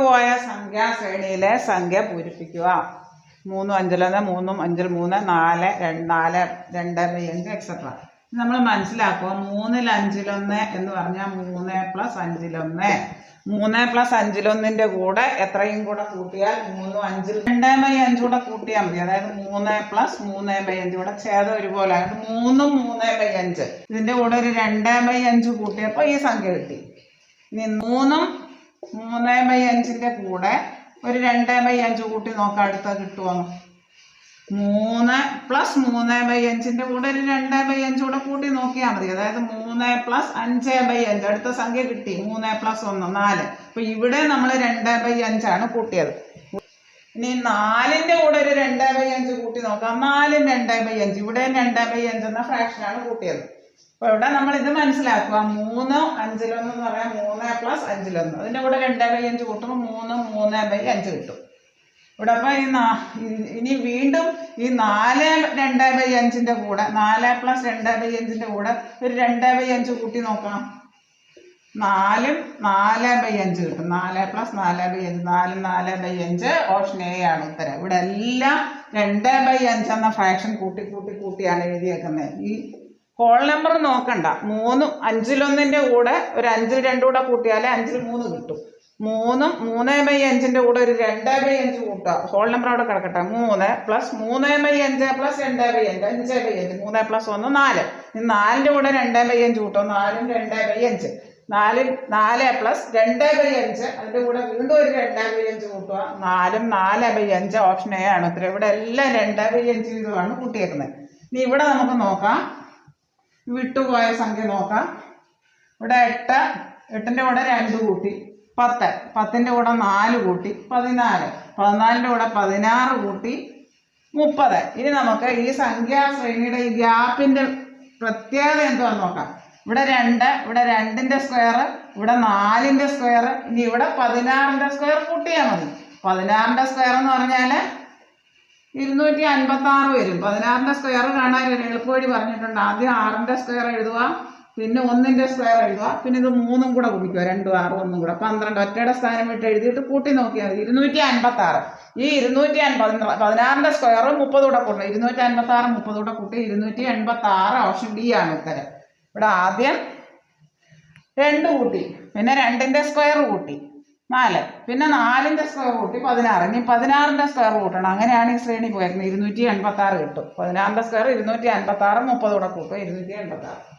വിട്ടുപോയ സംഖ്യാശ്രേണിയിലെ സംഖ്യ പൂരിപ്പിക്കുക. 3 5 3 5 3 4 4 2 5 എക്സെട്ര. നമ്മൾ മനസ്സിലാക്കുക 3 5 1 എന്ന് പറഞ്ഞാൽ 3 + 5 1. 3 + 5 1ന്റെ കൂടെ എത്രയും കൂടെ കൂട്ടിയാൽ 3 5 2/5 കൂടെ കൂട്ടിയാൽ മതി. അതായത് 3 + 3/5 കൂടെ ഛേദം ഒരുപോലെ ആയിട്ട് 3 3/5. ഇതിന്റെ കൂടെ ഒരു 2/5 കൂട്ടിയപ്പോൾ ഈ സംഖ്യ കിട്ടി. ഇനി 3 3/5ന്റെ കൂടെ ഒരു 2/5 കൂട്ടി നോക്കാം അടുത്ത കിട്ടുമോ. 3 + 3/5ന്റെ കൂടെ ഒരു 2/5 കൂടെ കൂട്ടി നോക്കിയാൽ മതി. അതായത് 3 + 5/5 അടുത്ത സംഖ്യ കിട്ടി. 3 + 1 4. അപ്പൊ ഇവിടെ നമ്മൾ 2/5 ആണ് കൂട്ടിയത്. ഇനി 4ന്റെ കൂടെ ഒരു 2/5 കൂട്ടി നോക്കാം. 4 2/5 ഇവിടെ 2/5 എന്ന ഫ്രാക്ഷനാണ് കൂട്ടിയത്. അപ്പൊ ഇവിടെ നമ്മൾ ഇത് മനസ്സിലാക്കുക. 3 5 1 എന്ന് പറയാം 3 + 5 1. അതിന്റെ കൂടെ 2/5 കൂട്ടുമ്പോൾ 3 3/5 കിട്ടും. ഇവിടെ അപ്പൊ ഇനി വീണ്ടും ഈ 4 2/5ന്റെ കൂടെ 4 + 2/5ന്റെ കൂടെ ഒരു 2/5 കൂട്ടി നോക്കാം. 4 4/5 കിട്ടും. 4 + 4/5 4 4/5 ഓപ്ഷൻ എ ആണ് ഉത്തരം. ഇവിടെ എല്ലാം 2/5 എന്ന ഫ്രാക്ഷൻ കൂട്ടിയാണ് എഴുതിയേക്കുന്നത്. ഈ ഹോൾ നമ്പർ നോക്കണ്ട. 3 5 1ന്റെ കൂടെ ഒരു 5 2 കൂടെ കൂട്ടിയാലേ 5 3 കിട്ടും. 3 3/5ന്റെ കൂടെ ഒരു 2/5 കൂട്ടുക. ഹോൾ നമ്പർ അവിടെ കിടക്കട്ടെ. 3 + 3/5 + 2/5 5/5 3 + 1 4. ഈ 4ന്റെ കൂടെ 2/5 കൂട്ടും. 4 2/5 4 4 + 2/5 അതിന്റെ കൂടെ വീണ്ടും ഒരു 2/5 കൂട്ടുക. 4 4/5 ഓപ്ഷൻ എ ആണ് ഉത്തരം. ഇവിടെ എല്ലാം 2/5 വീതമാണ് കൂട്ടിയേക്കുന്നത്. ഇനി ഇവിടെ നമുക്ക് നോക്കാം. വിട്ടുപോയ സംഖ്യ നോക്കാം. ഇവിടെ 8 8ന്റെ കൂടെ 2 കൂട്ടി 10 10ന്റെ കൂടെ 4 കൂട്ടി 14 14ന്റെ കൂടെ 16 കൂട്ടി 30. ഇനി നമുക്ക് ഈ സംഖ്യാശ്രേണിയുടെ ഈ ഗ്യാപ്പിന്റെ പ്രത്യേകത എന്താണെന്ന് നോക്കാം. ഇവിടെ 2 ഇവിടെ 2ന്റെ സ്ക്വയർ ഇവിടെ 4ന്റെ സ്ക്വയർ ഇനി ഇവിടെ 16ന്റെ സ്ക്വയർ കൂട്ടിയാൽ മതി. 16ന്റെ സ്ക്വയർ എന്ന് പറഞ്ഞാല് 256 വരും. 16ന്റെ സ്ക്വയർ കാണാൻ ഒരു എളുപ്പവഴി പറഞ്ഞിട്ടുണ്ട്. ആദ്യം 6ന്റെ സ്ക്വയർ എഴുതുക, പിന്നെ 1ന്റെ സ്ക്വയർ എഴുതുക, പിന്നെ ഇത് 3 കൂടെ കുടിക്കുക. 2 6 1 കൂടെ 12 ഒറ്റയുടെ സ്ഥാനം വിട്ട് എഴുതിയിട്ട് കൂട്ടി നോക്കിയാൽ മതി. 256. ഈ 16ന്റെ സ്ക്വയർ 30 കൂടെ കൂട്ടണം. 256 30 കൂടെ കൂട്ടി 286 ഓപ്ഷൻ ഡി ആണ് ഉത്തരം. ഇവിടെ ആദ്യം 2 കൂട്ടി, പിന്നെ 2ന്റെ സ്ക്വയർ കൂട്ടി 4, പിന്നെ 4ന്റെ സ്ക്വയർ കൂട്ടി 16. ഇനി 16ന്റെ സ്ക്വയർ കൂട്ടണം. അങ്ങനെയാണ് ഈ ശ്രേണി പോയിരുന്നത്. 286 കിട്ടും. 16ന്റെ സ്ക്വയർ 256 30 കൂടെ കൂട്ടും 286.